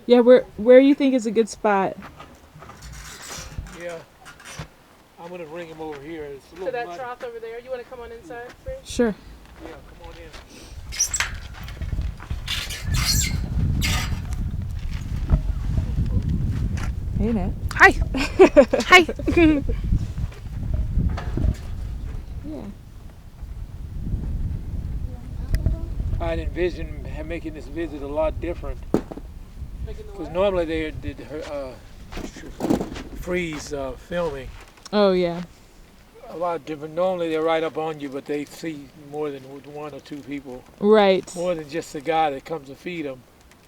Yeah, where you think is a good spot? Yeah, I'm gonna bring him over here. It's a little To that muddy. trough over there. You want to come on inside, Free? Sure. Yeah, come on in. Hey, Annette. Hi. Hi. Yeah. I'd envision making this visit a lot different. Because normally they did freeze filming. Oh yeah. A lot different. Normally they're right up on you, but they see more than one or two people. Right. More than just the guy that comes to feed them.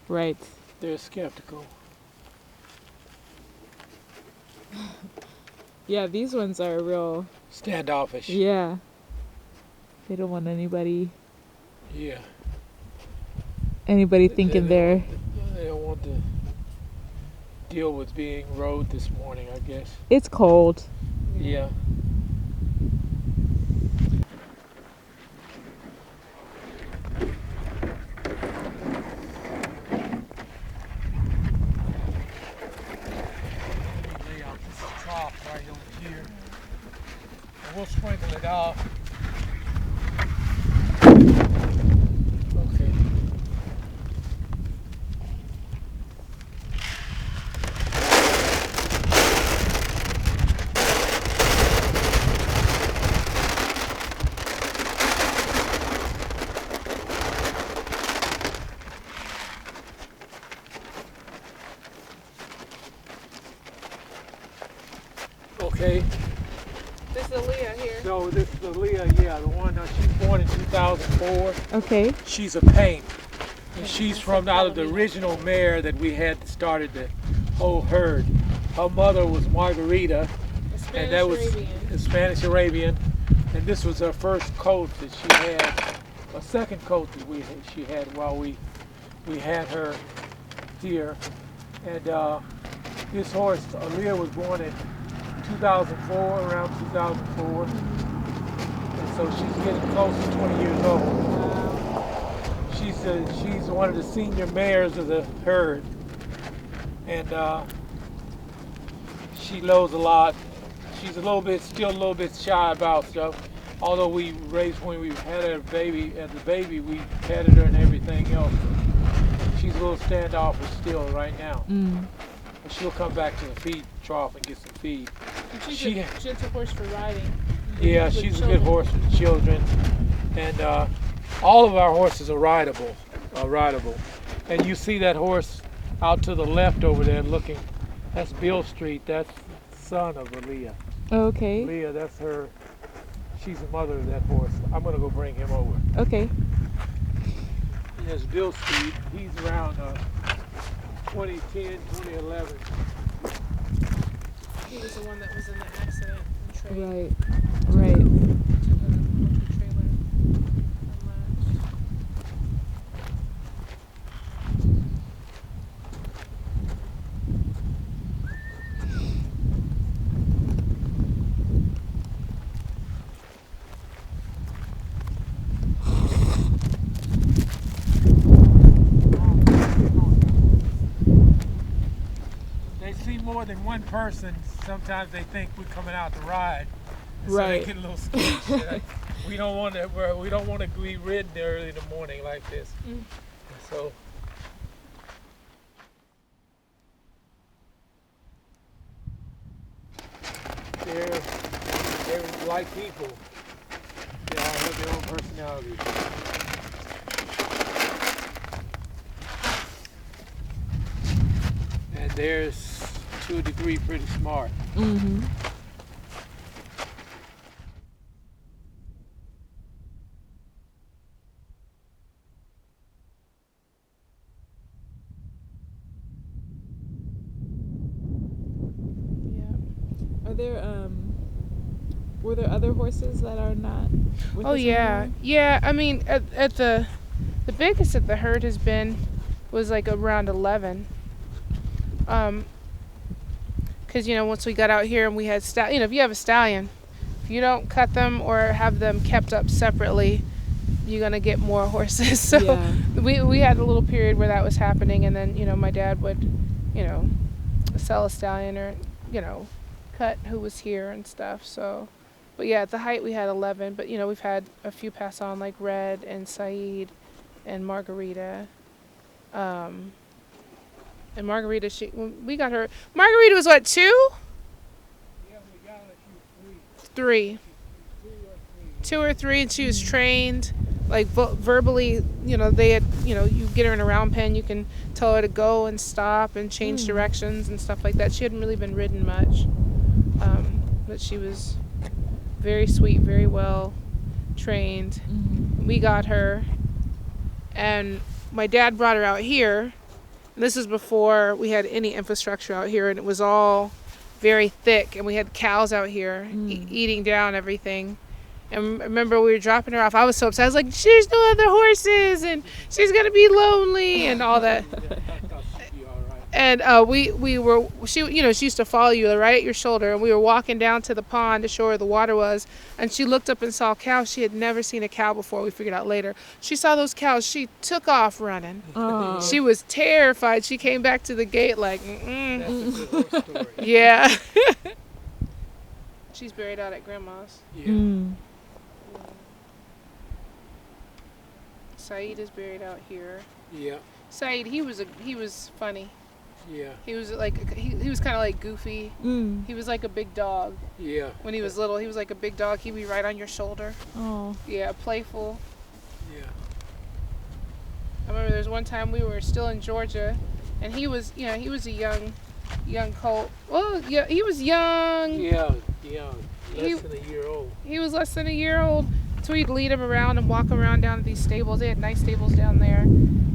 Right. They're skeptical. Yeah, these ones are real. Standoffish. Yeah. They don't want anybody Yeah. thinking they're. They don't want to deal with being rode this morning, I guess. It's cold. Yeah. Lay out this trough right over here. And we'll sprinkle it off. Okay. Okay. This is Aaliyah here. So this is Aaliyah, yeah, the one she's born in 2004. Okay. She's a paint. And she's from out of the original mare that we had that started the whole herd. Her mother was Margarita, and that was a Spanish Arabian. And this was her first colt that she had, a second colt that she had while we had her here. And this horse, Aaliyah, was born in 2004, around 2004. And so she's getting close to 20 years old. She's one of the senior mares of the herd. And she knows a lot. She's still a little bit shy about stuff. Although when we had her as a baby, we petted her and everything else. She's a little standoffish still right now. But she'll come back to the feed trough and get some feed. She's a gentle horse for riding. Yeah, she's a good horse for children. And all of our horses are rideable. And you see that horse out to the left over there looking. That's Beale Street. That's the son of Aaliyah. Okay. Aaliyah, that's her. She's the mother of that horse. I'm going to go bring him over. Okay. There's Beale Street. He's around 2010, 2011. He was the one that was in the accident and trade Right. to the trailer. They see more than one person. Sometimes they think we're coming out to ride. And so Right. they get a little skittish. We don't want to be ridden early in the morning like this. So they're like people. They all have their own personalities. And they're to a degree pretty smart. Mm-hmm. Yeah. Are there were there other horses that are not with Oh us yeah, anymore? yeah. I mean, at the biggest that the herd has been was like around 11. Because once we got out here and we had if you have a stallion, if you don't cut them or have them kept up separately, you're gonna get more horses. So Yeah. we had a little period where that was happening, and then my dad would, sell a stallion or cut who was here and stuff. So, but yeah, at the height we had 11, but we've had a few pass on like Red and Saeed and Margarita. And Margarita, when we got her. Margarita was what, 2? Yeah, we got her, she was 3. 2 or 3, and she was trained, like verbally. They had, you get her in a round pen, you can tell her to go and stop and change directions and stuff like that. She hadn't really been ridden much, but she was very sweet, very well trained. We got her, and my dad brought her out here. And this is before we had any infrastructure out here, and it was all very thick, and we had cows out here eating down everything. And remember, we were dropping her off. I was so upset. I was like, there's no other horses, and she's going to be lonely, and all that. And she used to follow you right at your shoulder, and we were walking down to the pond to show her where the water was, and she looked up and saw cows. She had never seen a cow before, we figured out later. She saw those cows. She took off running. Oh. She was terrified. She came back to the gate like, mm-mm. That's a good horse story. Yeah. She's buried out at Grandma's. Yeah. Saeed is buried out here. Yeah. Saeed, he was funny. Yeah. He was like he was kind of like goofy. He was like a big dog. Yeah. When he was little, he was like a big dog. He'd be right on your shoulder. Oh. Yeah, playful. Yeah. I remember there was one time we were still in Georgia, and he was a young colt. Well, yeah, he was young. Yeah. Less than a year old. He was less than a year old. So we'd lead him around and walk him around down to these stables. They had nice stables down there.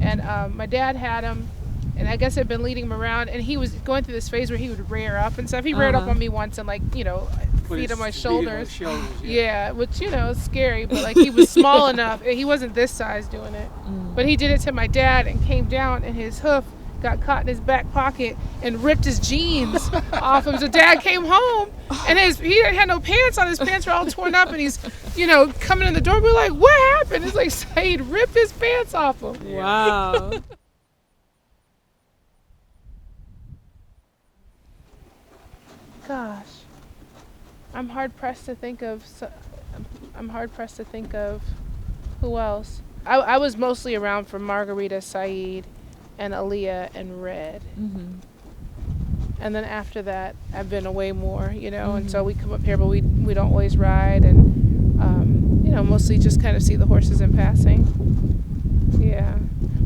And my dad had him, and I guess I'd been leading him around, and he was going through this phase where he would rear up and stuff. He reared up on me once and feet on my shoulders. Yeah, which, is scary, but like he was small enough. He wasn't this size doing it. But he did it to my dad and came down, and his hoof got caught in his back pocket and ripped his jeans off him. So Dad came home, and he had no pants on. His pants were all torn up, and he's, coming in the door. We're like, what happened? It's like Saeed ripped his pants off him. Wow. Gosh, I'm hard pressed to think of who else. I was mostly around for Margarita, Saeed, and Aaliyah and Red. And then after that, I've been away more, and so we come up here, but we don't always ride, and mostly just kind of see the horses in passing. Yeah.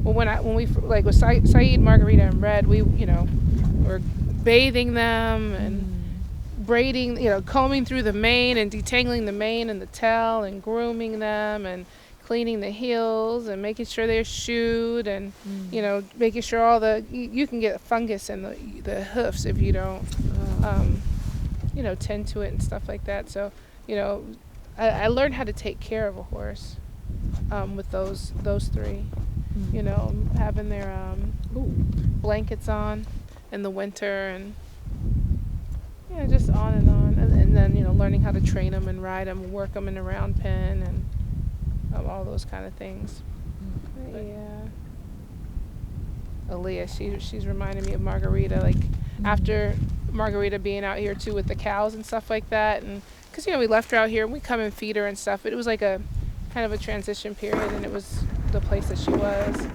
Well, when we like with Saeed, Margarita, and Red, we were bathing them and braiding, combing through the mane and detangling the mane and the tail and grooming them and cleaning the heels and making sure they're shoed and making sure all you can get fungus in the hoofs if you don't tend to it and stuff like that. So I learned how to take care of a horse with those 3, having their blankets on in the winter, and just on and on, and then learning how to train them and ride them, work them in a round pen, and all those kind of things. Yeah. Aaliyah, she's reminding me of Margarita, like after Margarita being out here too with the cows and stuff like that, and because we left her out here and we come and feed her and stuff, but it was like a kind of a transition period, and it was the place that she was.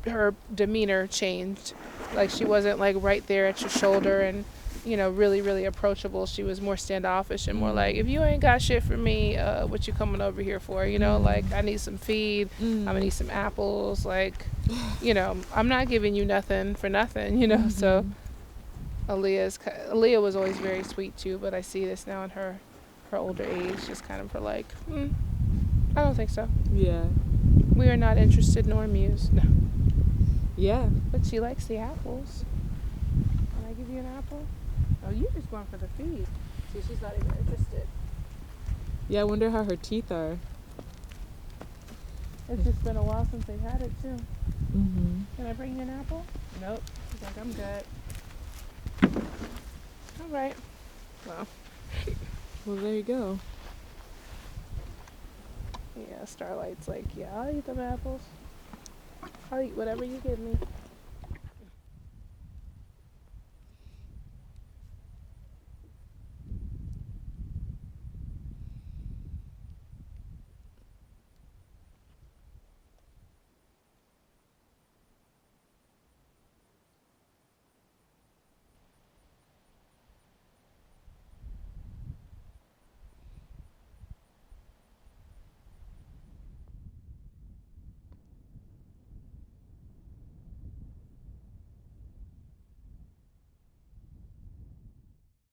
Her demeanor changed, like she wasn't like right there at your shoulder and really, really approachable. She was more standoffish and more like, if you ain't got shit for me, what you coming over here for? Like, I need some feed. I'm gonna need some apples. Like, I'm not giving you nothing for nothing, So Aaliyah was always very sweet too, but I see this now in her older age, just kind of her like, I don't think so. Yeah. We are not interested nor amused. No. Yeah. But she likes the apples. Can I give you an apple? Oh, you're just going for the feed. See, she's not even interested. Yeah, I wonder how her teeth are. It's just been a while since they've had it, too. Mm-hmm. Can I bring you an apple? Nope. She's like, I'm good. All right. Well. Well, there you go. Yeah, Starlight's like, yeah, I'll eat them apples. I'll eat whatever you give me.